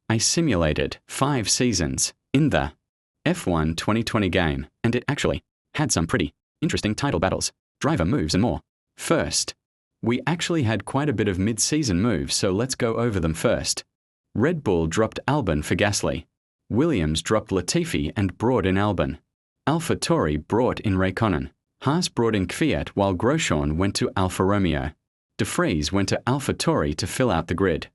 I simulated 5 seasons in the F1 2020 game, and it actually had some pretty interesting title battles, driver moves and more. First, we actually had quite a bit of mid-season moves, so let's go over them first. Red Bull dropped Albon for Gasly. Williams dropped Latifi and brought in Albon. AlphaTauri brought in Raikkonen. Haas brought in Kvyat while Grosjean went to Alfa Romeo. De Vries went to AlphaTauri to fill out the grid.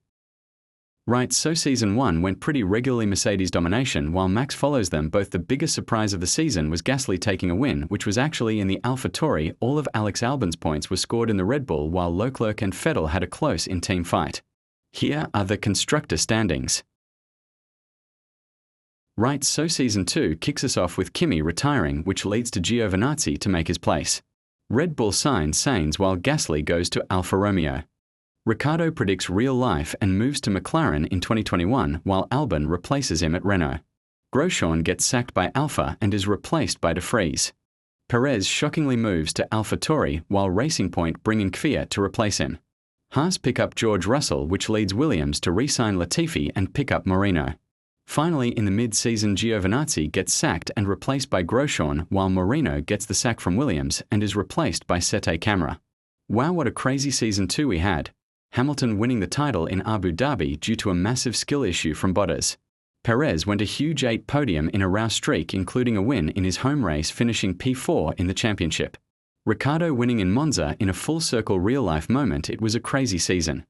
Right, so Season 1 went pretty regularly Mercedes domination while Max follows them. Both the biggest surprise of the season was Gasly taking a win, which was actually in the AlphaTauri. All of Alex Albon's points were scored in the Red Bull while Leclerc and Vettel had a close in-team fight. Here are the constructor standings. Right, so Season 2 kicks us off with Kimi retiring, which leads to Giovinazzi to make his place. Red Bull signs Sainz while Gasly goes to Alfa Romeo. Ricciardo predicts real life and moves to McLaren in 2021 while Albon replaces him at Renault. Grosjean gets sacked by Alfa and is replaced by De Vries. Perez shockingly moves to AlphaTauri while Racing Point bring in Kvyat to replace him. Haas pick up George Russell, which leads Williams to re-sign Latifi and pick up Marino. Finally, in the mid-season, Giovinazzi gets sacked and replaced by Grosjean while Marino gets the sack from Williams and is replaced by Sete Camara. Wow, what a crazy Season 2 we had. Hamilton winning the title in Abu Dhabi due to a massive skill issue from Bottas. Perez went a huge 8 podium in a Rouse streak, including a win in his home race, finishing P4 in the championship. Ricciardo winning in Monza in a full-circle real-life moment. It was a crazy season.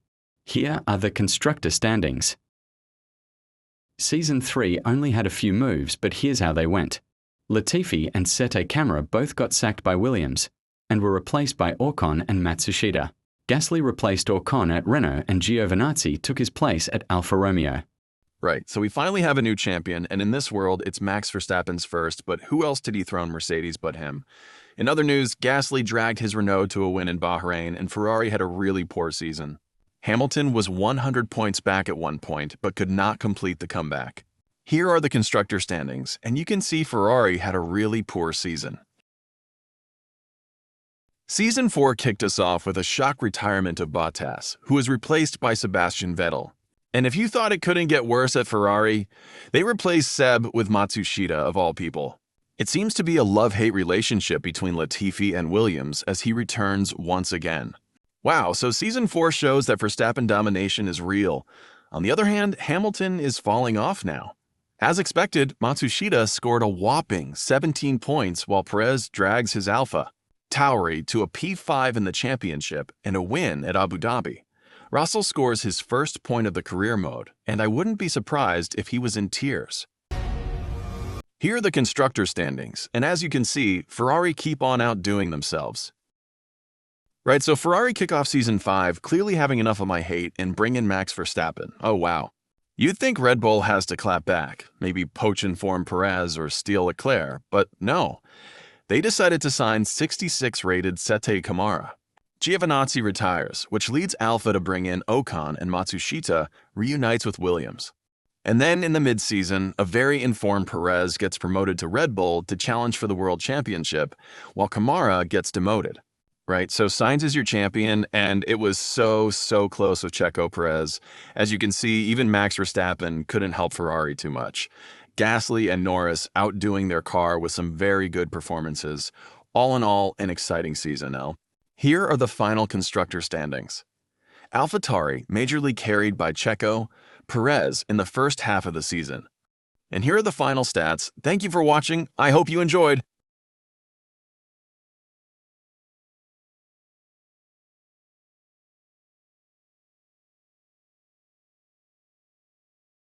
Here are the constructor standings. Season 3 only had a few moves, but here's how they went. Latifi and Sete Camara both got sacked by Williams and were replaced by Ocon and Matsushita. Gasly replaced Ocon at Renault and Giovinazzi took his place at Alfa Romeo. Right, so we finally have a new champion, and in this world, it's Max Verstappen's first, but who else to dethrone Mercedes but him? In other news, Gasly dragged his Renault to a win in Bahrain, and Ferrari had a really poor season. Hamilton was 100 points back at one point, but could not complete the comeback. Here are the constructor standings, and you can see Ferrari had a really poor season. Season 4 kicked us off with a shock retirement of Bottas, who was replaced by Sebastian Vettel. And if you thought it couldn't get worse at Ferrari, they replaced Seb with Matsushita of all people. It seems to be a love-hate relationship between Latifi and Williams as he returns once again. Wow, so Season 4 shows that Verstappen domination is real. On the other hand, Hamilton is falling off now. As expected, Matsushita scored a whopping 17 points while Perez drags his Alpha Tauri to a P5 in the championship and a win at Abu Dhabi. Russell scores his first point of the career mode, and I wouldn't be surprised if he was in tears. Here are the constructor standings, and as you can see, Ferrari keep on outdoing themselves. Right, so Ferrari kick off Season 5 clearly having enough of my hate and bring in Max Verstappen. Oh wow. You'd think Red Bull has to clap back, maybe poach and form Perez or steal Leclerc, but no. They decided to sign 66-rated Sete Camara. Giovinazzi retires, which leads Alfa to bring in Ocon, and Matsushita reunites with Williams. And then in the mid-season, a very informed Perez gets promoted to Red Bull to challenge for the World Championship, while Camara gets demoted. Right, so Sainz is your champion, and it was so close with Checo Perez. As you can see, even Max Verstappen couldn't help Ferrari too much. Gasly and Norris outdoing their car with some very good performances. All in all, an exciting season now. Here are the final constructor standings. AlphaTauri majorly carried by Checo, Perez in the first half of the season. And here are the final stats. Thank you for watching. I hope you enjoyed.